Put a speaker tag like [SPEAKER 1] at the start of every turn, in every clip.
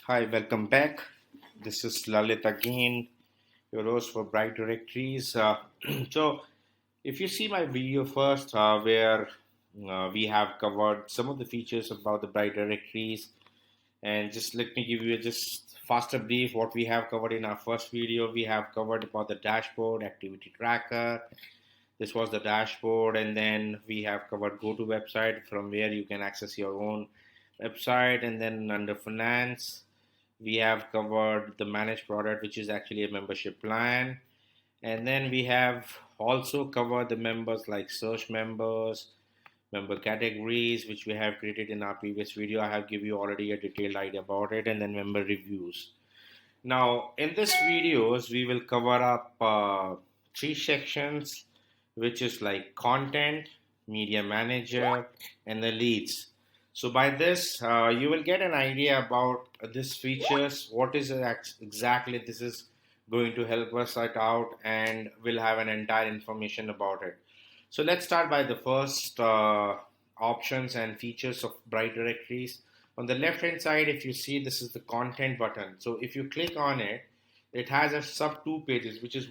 [SPEAKER 1] Hi, welcome back. This is Lalit again, your host for Bright Directories. So, if you see my video first, where we have covered some of the features about the Bright Directories, and just let me give you a just faster brief. What we have covered in our first video, we have covered about the dashboard, activity tracker. This was the dashboard, and then we have covered go to website from where you can access your own website, and then under finance we have covered the managed product, which is actually a membership plan. And then we have also covered the members like search members, member categories, which we have created in our previous video. I have given you already a detailed idea about it, and then member reviews. Now, in this videos, we will cover up three sections, which is like content, media manager, and the leads. So by this, you will get an idea about these features, what is it exactly this is going to help us out, and we'll have an entire information about it. So let's start by the first options and features of Bright Directories. On the left hand side, if you see, this is the content button. So if you click on it, it has a sub two pages, which is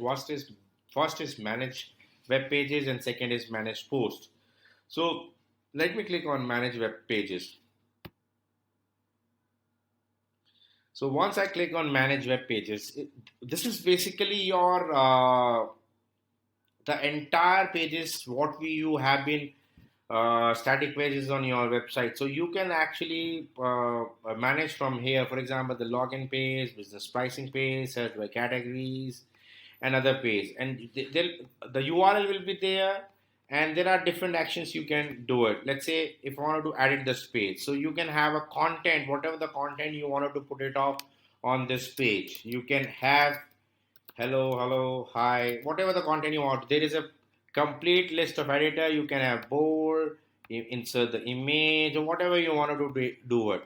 [SPEAKER 1] first is manage web pages and second is manage post. So let me click on manage web pages. So once I click on manage web pages, this is basically your the entire pages what you have been static pages on your website. So you can actually manage from here. For example, the login page, business pricing page, search by categories, and other page. And the URL will be there, and there are different actions you can do it. Let's say if I wanted to edit this page, so you can have a content, whatever the content you wanted to put it off on this page. You can have hello, hi, whatever the content you want. There is a complete list of editor. You can have bold, insert the image, or whatever you want to do it.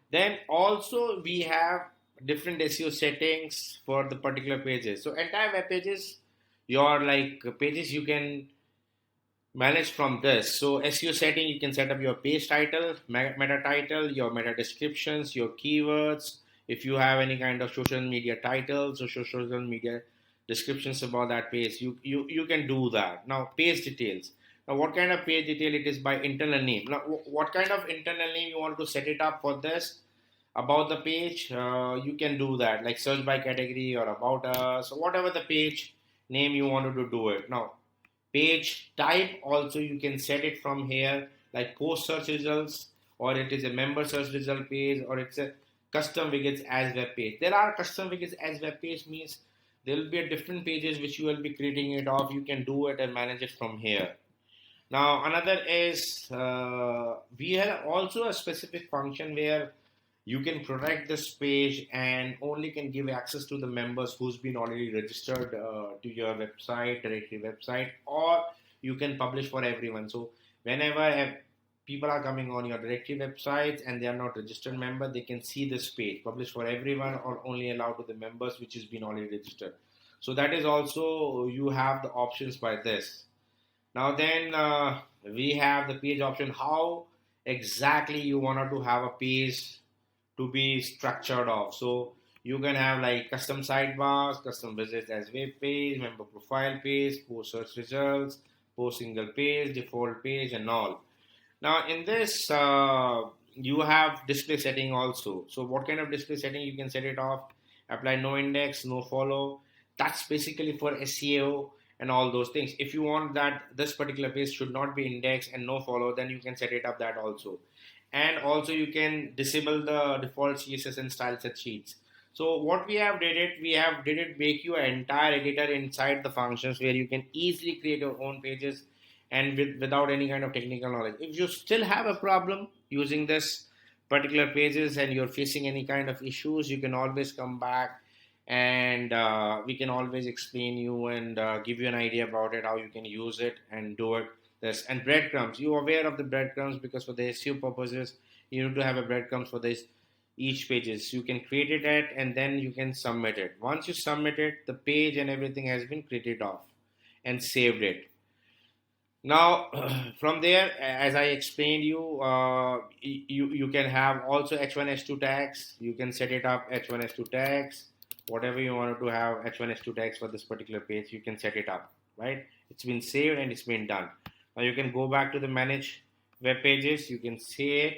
[SPEAKER 1] Then also we have different SEO settings for the particular pages. So entire web pages, your like pages you can manage from this. So SEO setting, you can set up your page title, meta title, your meta descriptions, your keywords. If you have any kind of social media titles or social media descriptions about that page, you can do that. Now page details. Now what kind of page detail it is by internal name. Now what kind of internal name you want to set it up for this about the page, you can do that like search by category or about us or whatever the page name you wanted to do it. Now page type also you can set it from here like post search results, or it is a member search result page, or it's a custom widgets as web page. There are custom widgets as web page means there will be a different pages which you will be creating it off. You can do it and manage it from here. Now another is we have also a specific function where you can protect this page and only can give access to the members who's been already registered to your website, directory website, or you can publish for everyone. So whenever people are coming on your directory websites and they are not registered member, they can see this page published for everyone or only allowed to the members which has been already registered. So that is also you have the options by this. Now then we have the page option. How exactly you wanted to have a page to be structured off. So you can have like custom sidebars, custom visits as web page, member profile page, post search results, post single page, default page, and all. Now in this, you have display setting also. So what kind of display setting you can set it off? Apply no index, no follow. That's basically for SEO and all those things. If you want that this particular page should not be indexed and no follow, then you can set it up that also. And also you can disable the default CSS and style set sheets. So what we have did it make you an entire editor inside the functions where you can easily create your own pages and without any kind of technical knowledge. If you still have a problem using this particular pages and you're facing any kind of issues, you can always come back and we can always explain you and give you an idea about it, how you can use it and do it. This and breadcrumbs. You are aware of the breadcrumbs because for the SEO purposes, you need to have a breadcrumbs for this each pages. You can create it at and then you can submit it. Once you submit it, the page and everything has been created off and saved it. Now, from there, as I explained you can have also H1 H2 tags. You can set it up H1 H2 tags, whatever you want to have H1 H2 tags for this particular page. You can set it up, right? It's been saved and it's been done. Now you can go back to the manage web pages. You can save,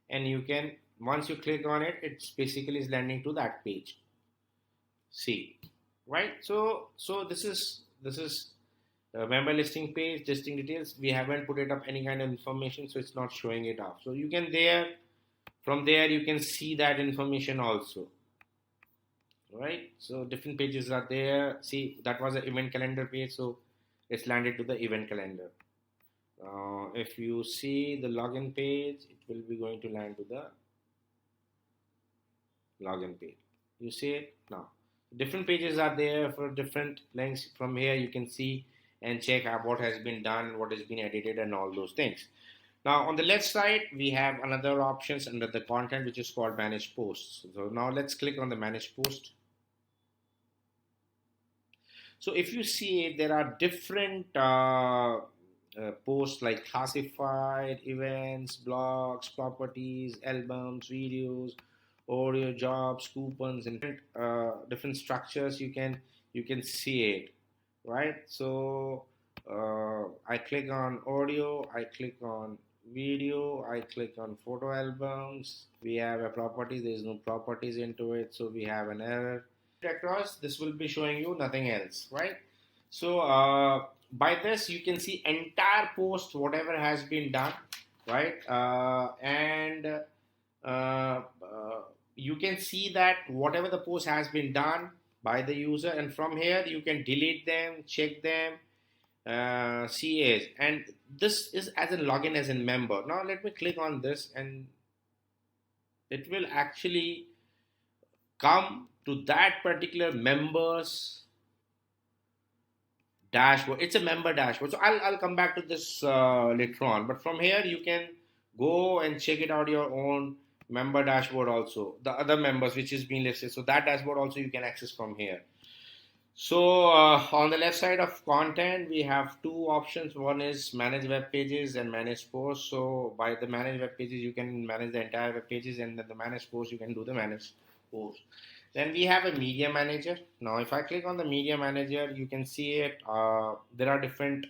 [SPEAKER 1] and you can, once you click on it, it's basically is landing to that page. See, right? So this is member listing page, listing details. We haven't put it up any kind of information, so it's not showing it up. So you can there, from there you can see that information also, right? So different pages are there. See, that was an event calendar page, so it's landed to the event calendar. If you see the login page, it will be going to land to the login page. You see it now. Different pages are there for different links. From here you can see and check what has been done, what has been edited, and all those things. Now on the left side we have another options under the content, which is called manage posts. So now let's click on the manage post. So if you see it, there are different posts like classified, events, blogs, properties, albums, videos, audio, jobs, coupons, and different structures. You can see it, right? So I click on audio, I click on video, I click on photo albums. We have a property, there is no properties into it, so we have an error. Across, this will be showing you nothing else, right? So by this you can see entire post, whatever has been done, right? And you can see that whatever the post has been done by the user, and from here you can delete them, check them, see it. And this is as a login as a member. Now let me click on this, and it will actually come to that particular members dashboard. It's a member dashboard, so I'll come back to this later on. But from here you can go and check it out your own member dashboard also, the other members which is being listed. So that dashboard also you can access from here. So on the left side of content we have two options. One is manage web pages and manage posts. So by the manage web pages you can manage the entire web pages, and then the manage posts you can do the manage posts. Then we have a media manager. Now if I click on the media manager, you can see it. There are different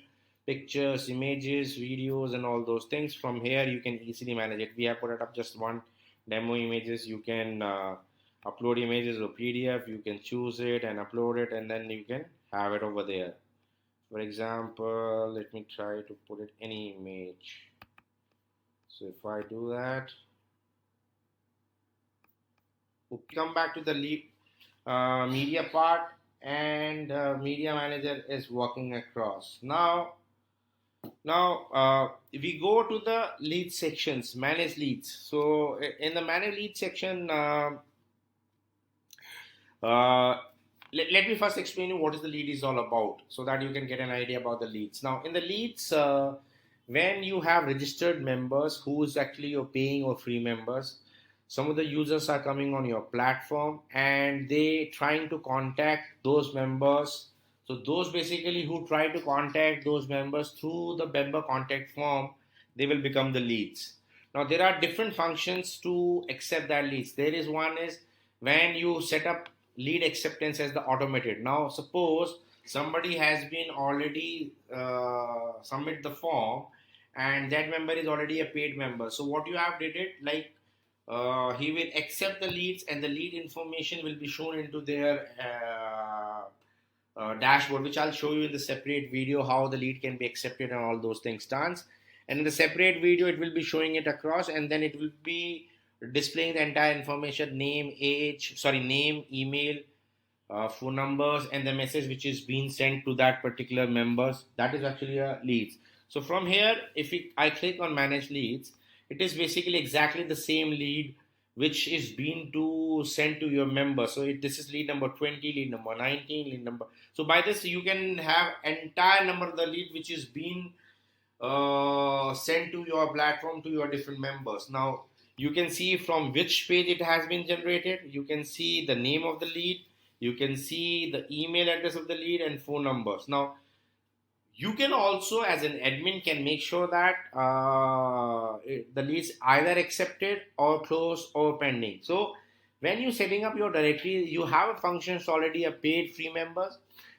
[SPEAKER 1] pictures, images, videos, and all those things. From here you can easily manage it. We have put it up just one demo images. You can upload images or PDF. You can choose it and upload it, and then you can have it over there. For example, let me try to put it any image. So if I do that, come back to the media part, and media manager is working across. Now if we go to the lead sections, manage leads. So in the manage lead section, let me first explain you what is the lead is all about, so that you can get an idea about the leads. Now in the leads, when you have registered members who is actually your paying or free members, some of the users are coming on your platform and they trying to contact those members. So those basically who try to contact those members through the member contact form, they will become the leads. Now there are different functions to accept that leads. There is one is when you set up lead acceptance as the automated. Now suppose somebody has been already submit the form, and that member is already a paid member. So what you have did it like, he will accept the leads, and the lead information will be shown into their dashboard, which I'll show you in the separate video how the lead can be accepted and all those things done. And in the separate video it will be showing it across, and then it will be displaying the entire information: name, email, phone numbers, and the message which is being sent to that particular members. That is actually a leads. So from here, if I click on manage leads, it is basically exactly the same lead which is being to send to your member. So this is lead number 20, lead number 19, lead number. So by this you can have entire number of the lead which is being sent to your platform to your different members. Now you can see from which page it has been generated. You can see the name of the lead. You can see the email address of the lead and phone numbers. Now You can also, as an admin, can make sure that the leads either accepted or closed or pending. So when you're setting up your directory, you have a functions already a paid free members.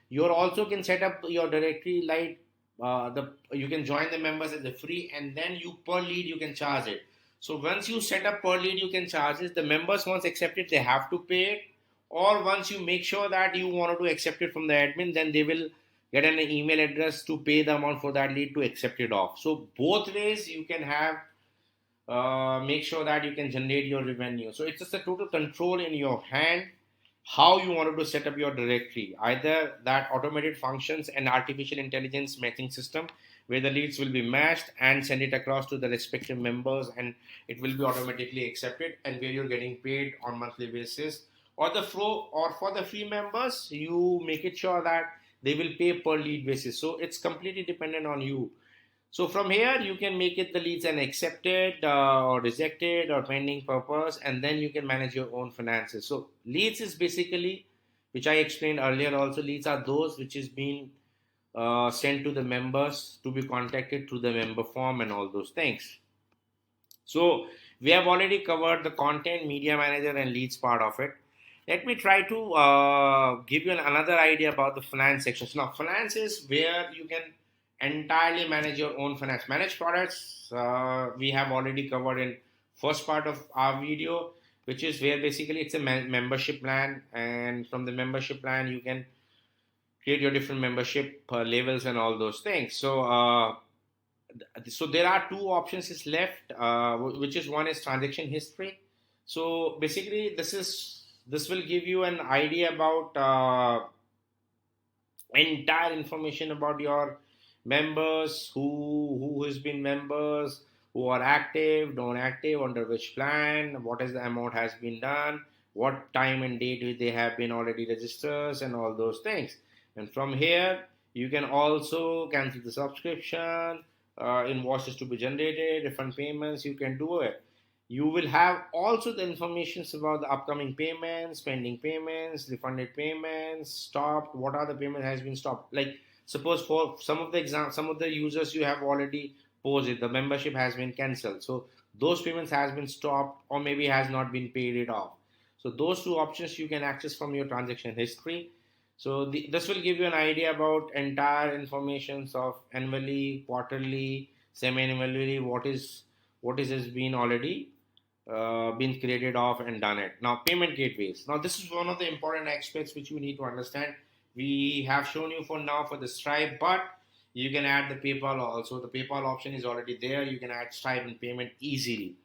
[SPEAKER 1] You also can set up your directory like the you can join the members as a free, and then you per lead you can charge it. So once you set up per lead you can charge it. The members once accepted they have to pay it, or once you make sure that you wanted to accept it from the admin, then they will get an email address to pay the amount for that lead to accept it off. So both ways you can have make sure that you can generate your revenue. So it's just a total control in your hand how you wanted to set up your directory. Either that automated functions and artificial intelligence matching system where the leads will be matched and send it across to the respective members and it will be automatically accepted, and where you're getting paid on monthly basis, or the flow, or for the free members you make it sure that they will pay per lead basis. So it's completely dependent on you. So from here, you can make it the leads and accepted or rejected or pending purpose, and then you can manage your own finances. So leads is basically, which I explained earlier also, leads are those which is being sent to the members to be contacted through the member form and all those things. So we have already covered the content, media manager, and leads part of it. Let me try to give you another idea about the finance sections. Now, finance is where you can entirely manage your own finance. Managed products we have already covered in first part of our video, which is where basically it's a membership plan, and from the membership plan you can create your different membership levels and all those things. So there are two options is left, which is one is transaction history. So basically this will give you an idea about entire information about your members, who has been members, who are active, non-active, under which plan, what is the amount has been done, what time and date they have been already registered, and all those things. And from here you can also cancel the subscription, invoices to be generated, different payments you can do it. You will have also the informations about the upcoming payments, pending payments, refunded payments, stopped, what are the payment has been stopped. Like suppose for some of the some of the users you have already posted, the membership has been cancelled. So those payments has been stopped or maybe has not been paid it off. So those two options you can access from your transaction history. So this will give you an idea about entire informations of annually, quarterly, semi-annually, what is has been already been created off and done it. Now, payment gateways. Now, this is one of the important aspects which you need to understand. We have shown you for now for the Stripe, but you can add the PayPal also. The PayPal option is already there. You can add Stripe and payment easily.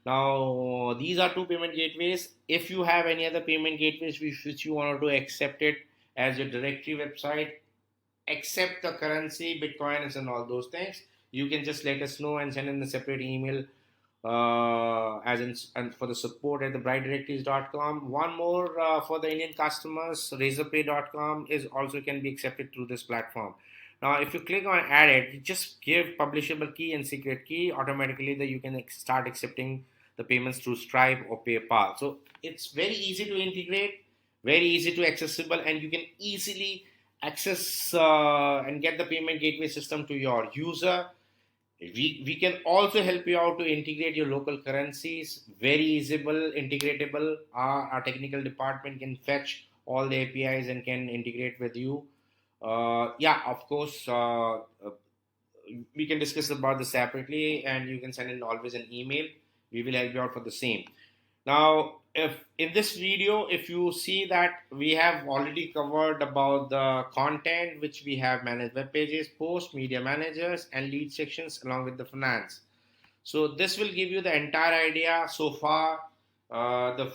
[SPEAKER 1] Now, these are two payment gateways. If you have any other payment gateways which you want to accept it as your directory website, accept the currency, Bitcoins, and all those things, you can just let us know and send in a separate email as in and for the support at the brightdirectories.com. One more for the Indian customers, razorpay.com is also can be accepted through this platform. Now, if you click on add it, you just give publishable key and secret key, automatically that you can start accepting the payments through Stripe or PayPal. So it's very easy to integrate, very easy to accessible, and you can easily access and get the payment gateway system to your user. We can also help you out to integrate your local currencies. Very easyable, integratable. Our technical department can fetch all the APIs and can integrate with you. Yeah, of course, we can discuss about this separately, and you can send in always an email. We will help you out for the same. Now, if in this video, if you see that we have already covered about the content which we have managed web pages, post, media managers, and lead sections along with the finance. So this will give you the entire idea so far. The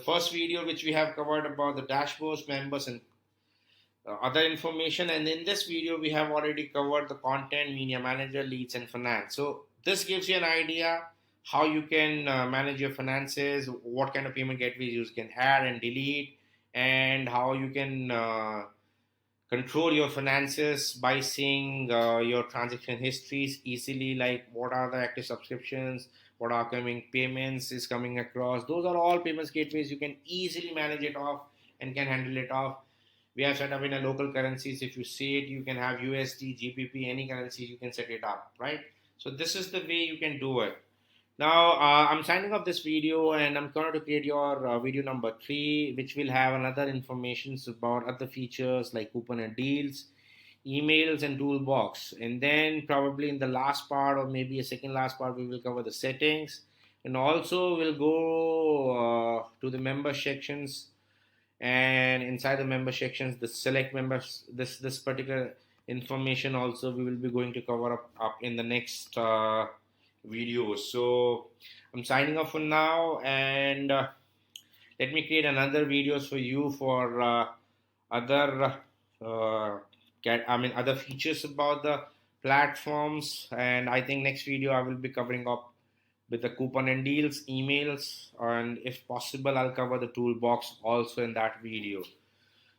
[SPEAKER 1] first video which we have covered about the dashboards, members, and other information, and in this video we have already covered the content, media manager, leads, and finance. So this gives you an idea how you can manage your finances, what kind of payment gateways you can add and delete, and how you can control your finances by seeing your transaction histories easily, like what are the active subscriptions, what are coming payments is coming across. Those are all payments gateways you can easily manage it off and can handle it off we have set up in a local currencies. If you see it, you can have USD, GBP, any currencies, you can set it up, right? So this is the way you can do it. Now, I'm signing off this video and I'm going to create your video number 3, which will have another informations about other features like coupon and deals, emails and toolbox. And then probably in the last part or maybe a second last part, we will cover the settings. And also we'll go to the member sections, and inside the member sections, the select members, this particular information also we will be going to cover up in the next video. So I'm signing off for now, and let me create another videos for you for other other features about the platforms. And I think next video I will be covering up with the coupon and deals, emails, and if possible I'll cover the toolbox also in that video.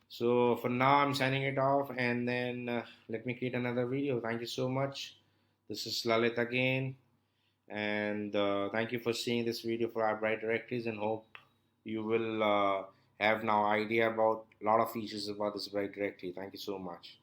[SPEAKER 1] So for now I'm signing it off, and then let me create another video. Thank you so much. This is Lalit again, and thank you for seeing this video for our Bright Directories, and hope you will have now idea about a lot of features about this Bright Directory. Thank you so much.